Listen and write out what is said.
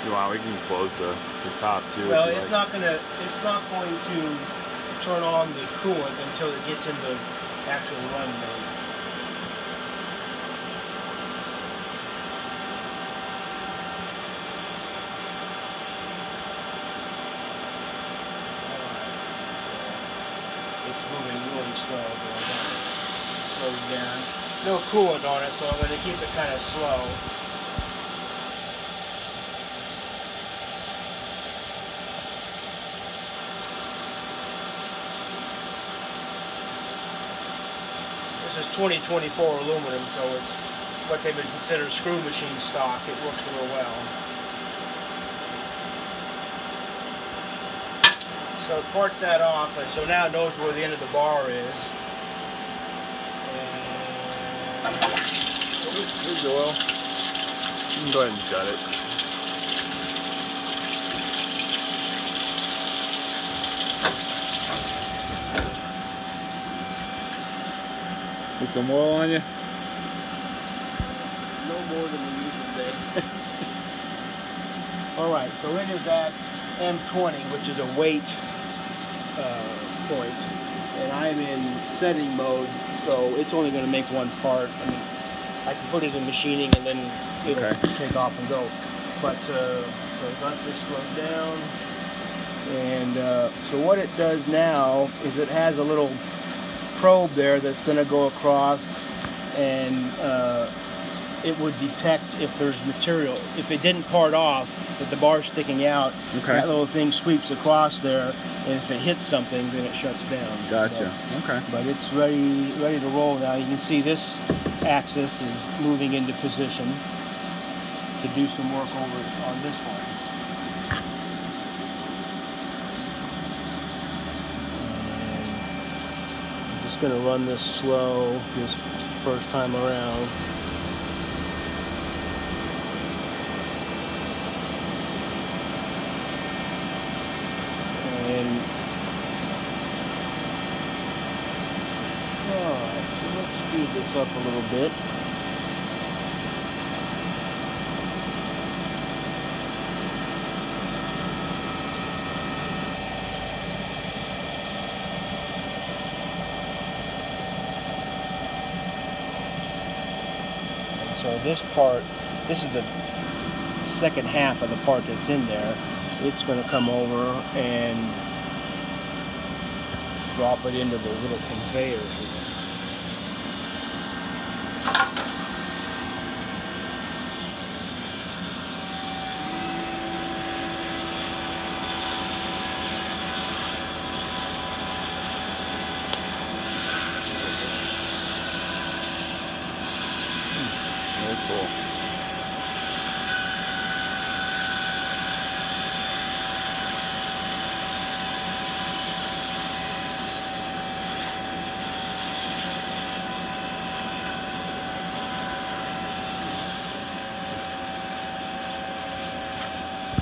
Wow, we can close the top too. Well, it's not going to turn on the coolant until it gets into actual run mode. It's moving really slow. Slowed down. No coolant on it, so I'm going to keep it kind of slow. This is 2024 aluminum, so it's what they would consider screw machine stock. It works real well. So it parts that off, and so now it knows where the end of the bar is. Here's the oil. You can go ahead and shut it. Put some oil on you? No more than we use today. Alright, so it is at M20, which is a weight point, and I'm in setting mode, so it's only going to make one part. I mean, I can put it in machining and then it'll take off and go. But so I got this slowed down, and so what it does now is it has a little probe there that's going to go across, and it would detect if there's material. If it didn't part off, if the bar's sticking out, that little thing sweeps across there, and if it hits something, then it shuts down. Gotcha. So, okay. But it's ready to roll now. You can see this axis is moving into position to do some work over on this one. I'm just going to run this slow this first time around. And alright, so let's speed this up a little bit. And so this part, this is the second half of the part that's in there. It's going to come over and drop it into the little conveyor here. Very cool.